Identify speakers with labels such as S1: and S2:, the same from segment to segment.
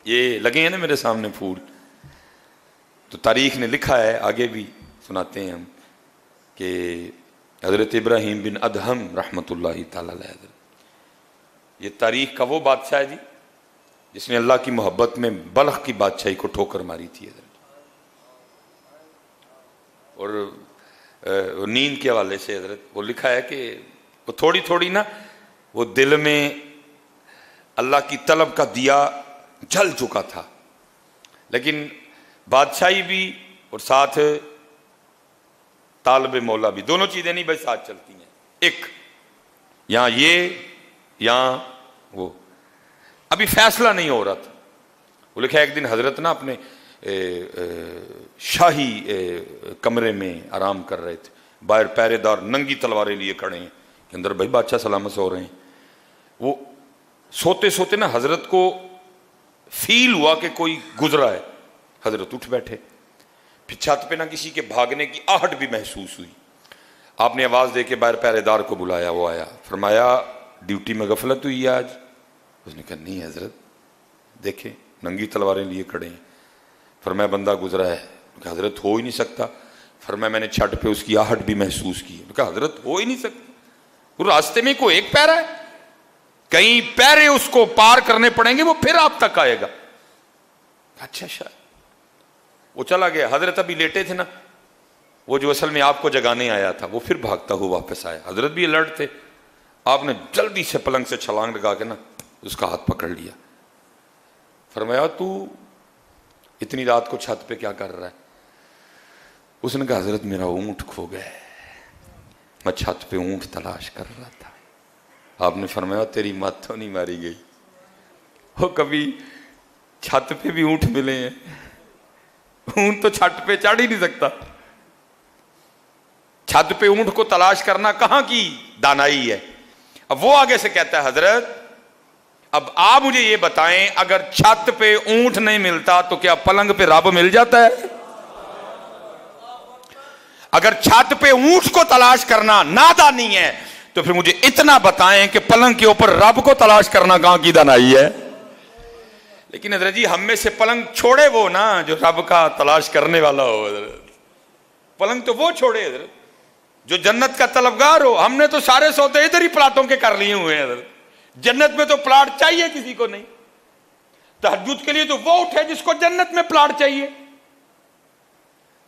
S1: یہ لگے ہیں نا میرے سامنے پھول، تو تاریخ نے لکھا ہے، آگے بھی سناتے ہیں ہم، کہ حضرت ابراہیم بن ادہم رحمۃ اللہ تعالی علیہ حضرت، یہ تاریخ کا وہ بادشاہ ہے جی جس نے اللہ کی محبت میں بلخ کی بادشاہی کو ٹھوکر ماری تھی حضرت. اور نیند کے حوالے سے حضرت وہ لکھا ہے کہ وہ تھوڑی تھوڑی نا وہ دل میں اللہ کی طلب کا دیا جل چکا تھا، لیکن بادشاہی بھی اور ساتھ طالب مولا بھی، دونوں چیزیں نہیں بھائی ساتھ چلتی ہیں، ایک یہاں یہ یہاں وہ، ابھی فیصلہ نہیں ہو رہا تھا. وہ لکھا ہے ایک دن حضرت نا اپنے شاہی کمرے میں آرام کر رہے تھے، باہر پہرے دار ننگی تلواریں لیے کھڑے ہیں کہ اندر بھائی بادشاہ سلامت سو رہے ہیں. وہ سوتے سوتے نا حضرت کو فیل ہوا کہ کوئی گزرا ہے، حضرت اٹھ بیٹھے، پھر چھت پہ نہ کسی کے بھاگنے کی آہٹ بھی محسوس ہوئی. آپ نے آواز دے کے باہر پہرے دار کو بلایا، وہ آیا، فرمایا ڈیوٹی میں غفلت ہوئی ہے آج؟ اس نے کہا نہیں حضرت، دیکھیں ننگی تلواریں لیے کھڑے ہیں. فرمایا بندہ گزرا ہے. کہ حضرت ہو ہی نہیں سکتا. فرمایا میں نے چھت پہ اس کی آہٹ بھی محسوس کی. کہا حضرت ہو ہی نہیں سکتا، وہ راستے میں کوئی ایک پیرا ہے، کئی پیرے اس کو پار کرنے پڑیں گے، وہ پھر آپ تک آئے گا. اچھا شاید وہ چلا گیا. حضرت ابھی لیٹے تھے نا، وہ جو اصل میں آپ کو جگانے آیا تھا وہ پھر بھاگتا ہوا واپس آیا. حضرت بھی الرٹ تھے. آپ نے جلدی سے پلنگ سے چھلانگ لگا کے نا اس کا ہاتھ پکڑ لیا. فرمایا تو اتنی رات کو چھت پہ کیا کر رہا ہے؟ اس نے کہا حضرت میرا اونٹ کھو گیا ہے، میں چھت پہ اونٹ تلاش کر رہا تھا. آپ نے فرمایا تیری مت تو نہیں ماری گئی، وہ کبھی چھت پہ بھی اونٹ ملے ہیں، اونٹ تو چھت پہ چڑھ ہی نہیں سکتا. چھت پہ اونٹ کو تلاش کرنا کہاں کی دانائی ہے. اب وہ آگے سے کہتا ہے حضرت اب آپ مجھے یہ بتائیں، اگر چھت پہ اونٹ نہیں ملتا تو کیا پلنگ پہ رب مل جاتا ہے؟ اگر چھت پہ اونٹ کو تلاش کرنا نادانی ہے تو پھر مجھے اتنا بتائیں کہ پلنگ کے اوپر رب کو تلاش کرنا کہاں کی دانائی ہے؟ لیکن حضرت جی ہم میں سے پلنگ چھوڑے وہ نا جو رب کا تلاش کرنے والا ہو. حضرت پلنگ تو وہ چھوڑے حضرت جو جنت کا طلبگار ہو. ہم نے تو سارے سودے ادھر ہی پلاٹوں کے کر لیے ہوئے ہیں حضرت. جنت میں تو پلاٹ چاہیے کسی کو نہیں. تہجد کے لیے تو وہ اٹھے جس کو جنت میں پلاٹ چاہیے.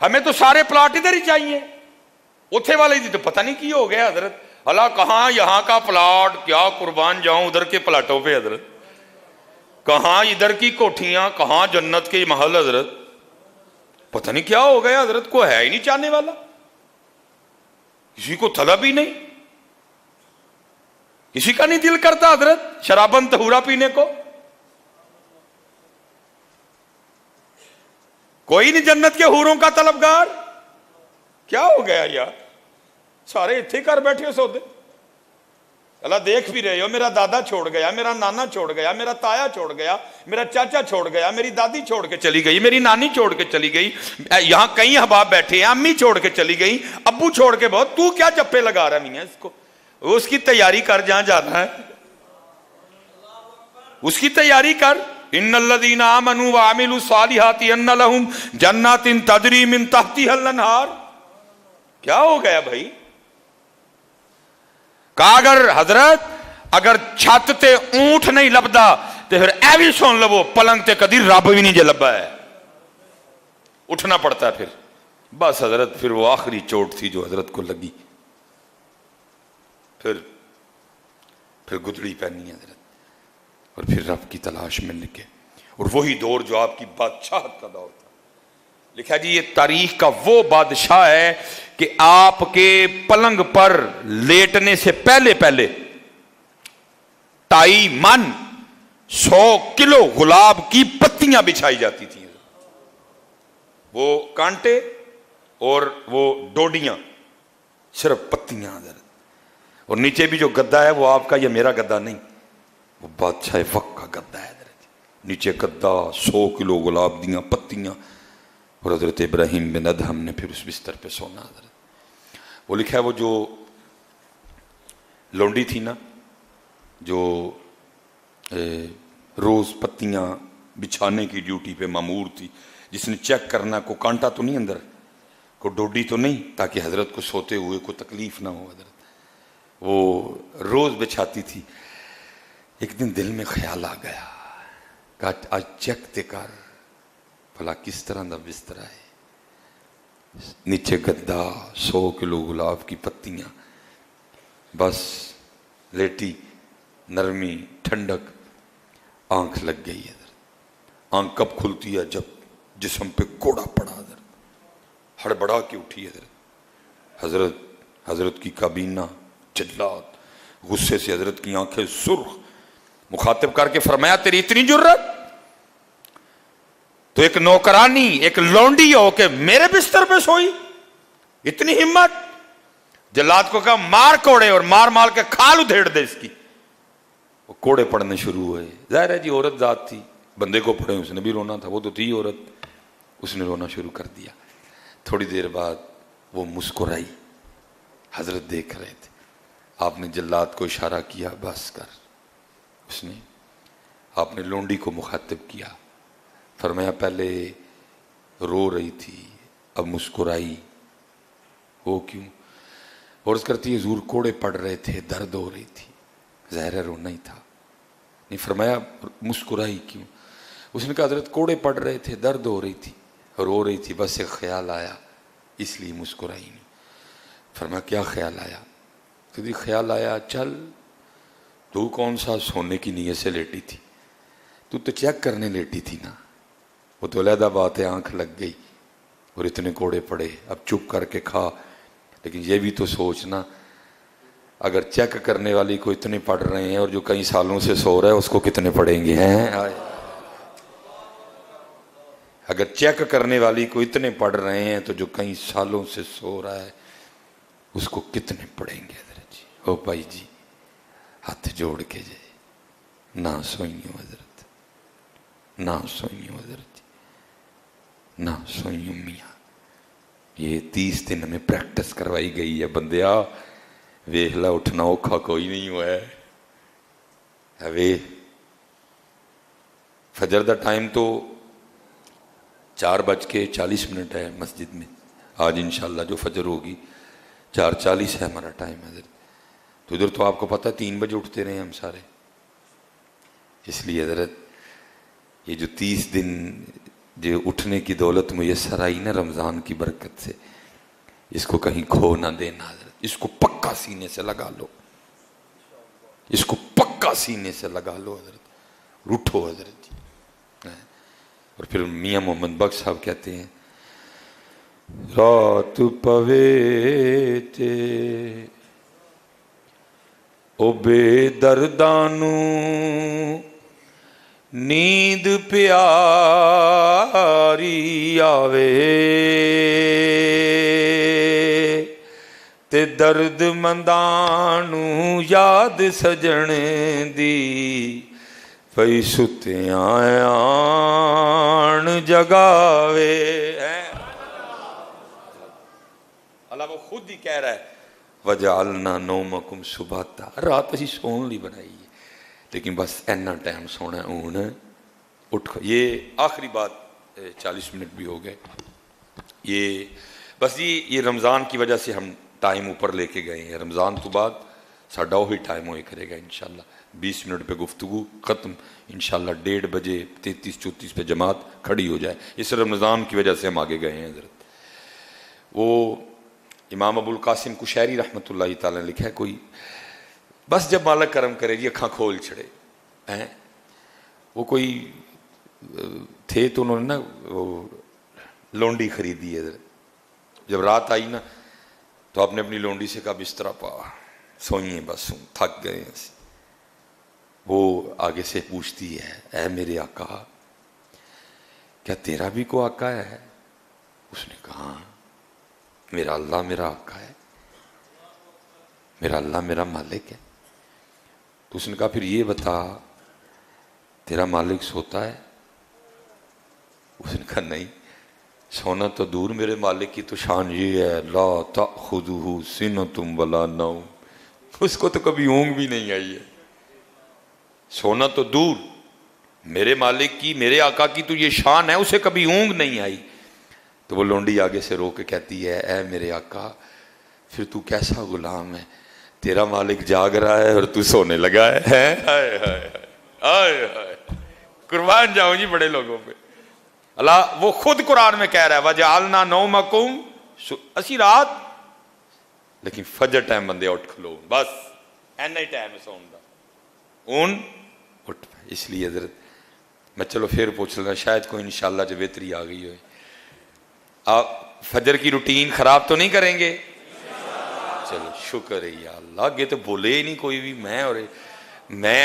S1: ہمیں تو سارے پلاٹ ادھر ہی چاہیے. اتھے والے جی تو پتہ نہیں کی ہو گیا حضرت، اللہ کہاں یہاں کا پلاٹ کیا قربان جاؤں ادھر کے پلاٹوں پہ حضرت، کہاں ادھر کی کوٹھیاں، کہاں جنت کے محل حضرت. پتہ نہیں کیا ہو گیا حضرت، کو ہے ہی نہیں چاہنے والا، کسی کو طلب ہی نہیں، کسی کا نہیں دل کرتا حضرت شرابن طہورا پینے کو. کوئی نہیں جنت کے حوروں کا طلبگار. کیا ہو گیا یار، سارے اتھے کر بیٹھے ہو سودے. اللہ دیکھ بھی رہے ہو، میرا دادا چھوڑ گیا، میرا نانا چھوڑ گیا، میرا تایا چھوڑ گیا، میرا چاچا چھوڑ گیا، میری دادی چھوڑ کے چلی گئی، میری نانی چھوڑ کے چلی گئی، یہاں کئی احباب بیٹھے ہیں، امی چھوڑ کے چلی گئی، ابو چھوڑ کے بہت. تو کیا چپے لگا رہا نہیں ہے اس کو؟ اس کی تیاری کر جہاں جانا ہے، اس کی تیاری کر. ان الذین آمنوا وعملوا الصالحات ان لهم جنات تجری من تحتها الانہار. کیا ہو گیا بھائی؟ کہا اگر حضرت اگر چھت تے اونٹ نہیں لبدا تو پھر اے بھی سن لو پلنگ تے کدی رب بھی نہیں جے لبا ہے. اٹھنا پڑتا ہے پھر. بس حضرت پھر وہ آخری چوٹ تھی جو حضرت کو لگی. پھر گدڑی پہنی حضرت اور پھر رب کی تلاش میں لگے. اور وہی دور جو آپ کی بادشاہت کا دور تھا. لکھا جی یہ تاریخ کا وہ بادشاہ ہے کہ آپ کے پلنگ پر لیٹنے سے پہلے 2.5 من 100 کلو گلاب کی پتیاں بچھائی جاتی تھیں. وہ کانٹے اور وہ ڈوڈیاں، صرف پتیاں حضرت. اور نیچے بھی جو گدا ہے وہ آپ کا یا میرا گدا نہیں، وہ بادشاہ وقت کا گدا ہے حضرت. نیچے گدا، 100 کلو گلاب دیاں پتیاں، اور حضرت ابراہیم بن ادہم نے پھر اس بستر پہ سونا حضرت. وہ لکھا ہے وہ جو لونڈی تھی نا جو روز پتیاں بچھانے کی ڈیوٹی پہ مامور تھی، جس نے چیک کرنا کو کانٹا تو نہیں اندر، کو ڈوڈی تو نہیں، تاکہ حضرت کو سوتے ہوئے کوئی تکلیف نہ ہو. حضرت وہ روز بچھاتی تھی. ایک دن دل میں خیال آ گیا، کہا آج چیک تے کر بھلا کس طرح دا بستر ہے. نیچے گدا، 100 کلو گلاب کی پتیاں، بس لیٹی، نرمی، ٹھنڈک. آنکھ لگ گئی. حضرت آنکھ کب کھلتی ہے؟ جب جسم پہ کوڑا پڑا. حضرت ہڑبڑا کے اٹھی. حضرت کی کابینہ چلات، غصے سے حضرت کی آنکھیں سرخ. مخاطب کر کے فرمایا تیری اتنی جرت تو ایک نوکرانی، ایک لونڈی ہو کہ میرے بستر پہ سوئی؟ اتنی ہمت؟ جلاد کو کہا مار کوڑے، اور مار مار کے کھال ادھیڑ دے اس کی. وہ کوڑے پڑنے شروع ہوئے. ظاہر ہے جی عورت ذات تھی، بندے کو پڑے اس نے بھی رونا تھا، وہ تو تھی عورت، اس نے رونا شروع کر دیا. تھوڑی دیر بعد وہ مسکرائی. حضرت دیکھ رہے تھے. آپ نے جلاد کو اشارہ کیا بس کر. اس نے آپ نے لونڈی کو مخاطب کیا، فرمایا پہلے رو رہی تھی اب مسکرائی، وہ کیوں؟ عرض کرتی ہے حضور کوڑے پڑ رہے تھے، درد ہو رہی تھی. ظاہر رونا ہی تھا. نہیں فرمایا مسکرائی کیوں؟ اس نے کہا حضرت کوڑے پڑ رہے تھے، درد ہو رہی تھی، رو رہی تھی، بس ایک خیال آیا اس لیے مسکرائی نہیں. فرمایا کیا خیال آیا؟ تو خیال آیا چل تو کون سا سونے کی نیت سے لیٹی تھی، تو چیک کرنے لیٹی تھی نا. وہ تو علیحدہ بات ہے، آنکھ لگ گئی اور اتنے کوڑے پڑے، اب چپ کر کے کھا. لیکن یہ بھی تو سوچنا، اگر چیک کرنے والی کو اتنے پڑ رہے ہیں اور جو کئی سالوں سے سو رہا ہے اس کو کتنے پڑیں گے ہیں؟ اگر چیک کرنے والی کو اتنے پڑ رہے ہیں تو جو کئی سالوں سے سو رہا ہے اس کو کتنے پڑیں گے؟ حضرت جی او بھائی جی ہاتھ جوڑ کے جائے نہ سوئیوں حضرت، نہ سوئیوں حضرت جی، نہ سوئیوں میاں. یہ 30 دن ہمیں پریکٹس کروائی گئی ہے. بندیا ویخ لا اٹھنا اوکھا کوئی نہیں ہوا ہے. ویخ فجر دا ٹائم تو 4:40 ہے مسجد میں. آج انشاءاللہ جو فجر ہوگی 4:40 ہے ہمارا ٹائم حضرت. تو ادھر تو آپ کو پتہ 3 بجے اٹھتے رہے ہم سارے. اس لیے حضرت یہ جو 30 دن جو اٹھنے کی دولت میسر آئی نا رمضان کی برکت سے، اس کو کہیں کھو نہ دینا حضرت. اس کو پکا سینے سے لگا لو، اس کو پکا سینے سے لگا لو حضرت. روٹھو حضرت جی. اور پھر میاں محمد بخش صاحب کہتے ہیں رات پوے تے او بے دردانو نیند پیاری آوے تے درد مندانو یاد سجن دی پئی ستیاں آن جگاوے. اللہ وہ خود ہی کہہ رہا ہے وَجَعَلْنَا نَوْمَكُمْ سُبَاتًا. رات اسی سون لی بنائی ہے، لیکن بس اینا ٹائم سونا ہے اون اٹھ. یہ آخری بات 40 منٹ بھی ہو گئے. یہ بس یہ رمضان کی وجہ سے ہم ٹائم اوپر لے کے گئے ہیں. رمضان تو بعد ساڈا وہی ٹائم ہوئے کرے گا انشاءاللہ. 20 منٹ پہ گفتگو ختم انشاءاللہ. 1:30 بجے 33-34 پہ جماعت کھڑی ہو جائے. اس رمضان کی وجہ سے ہم آگے گئے ہیں حضرت. وہ امام ابو القاسم کشیری رحمۃ اللہ تعالیٰ نے لکھا ہے کوئی بس جب مالک کرم کرے جی اکھاں کھول چھڑے ہیں. وہ کوئی تھے تو انہوں نے نا وہ لونڈی خریدی ہے. جب رات آئی نا تو آپ نے اپنی لونڈی سے کہا بستر پا سوئیں بس تھک گئے ہیں. وہ آگے سے پوچھتی ہے اے میرے آقا کیا تیرا بھی کوئی آقا ہے؟ اس نے کہا میرا اللہ میرا آقا ہے، میرا اللہ میرا مالک ہے. تو اس نے کہا پھر یہ بتا تیرا مالک سوتا ہے؟ اس نے کہا نہیں، سونا تو دور، میرے مالک کی تو شان یہ ہے لا تأخذہ سنۃ ولا نوم، اس کو تو کبھی اونگ بھی نہیں آئی ہے. سونا تو دور، میرے مالک کی، میرے آقا کی تو یہ شان ہے، اسے کبھی اونگ نہیں آئی۔ تو وہ لونڈی آگے سے رو کے کہتی ہے اے میرے آقا پھر تو کیسا غلام ہے، تیرا مالک جاگ رہا ہے اور تو سونے لگا ہے۔ ہائے ہائے ہائے ہائے، قربان جاؤں جی بڑے لوگوں پہ۔ اللہ وہ خود قرآن میں کہہ رہا ہے وَجَعَلْنَا نَوْمَكُمْ، اسی رات لیکن فجر ٹائم بندے اٹھ کھلو، بس اینا ہی ٹائم ہے سون دا، اون اٹھ پائے۔ اس لیے حضرت میں چلو پھر پوچھ لوں، شاید کوئی انشاءاللہ جو بہتری آ گئی ہوئے، آپ فجر کی روٹین خراب تو نہیں کریں گے؟ چلو شکر ہے یا اللہ، آگے تو بولے ہی نہیں کوئی بھی، میں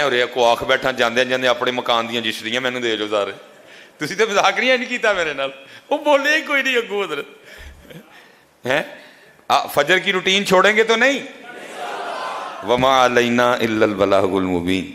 S1: اور کو آخ بیٹھا جاندے جاندے اپنے مکان دیاں جسریاں مینوں دے جو سارے، تسی تو مذاق نہیں کیتا میرے نال، وہ بولے ہی کوئی نہیں اگوں حضرت ہیں۔ فجر کی روٹین چھوڑیں گے تو نہیں؟ وما علینا الا البلاغ المبین۔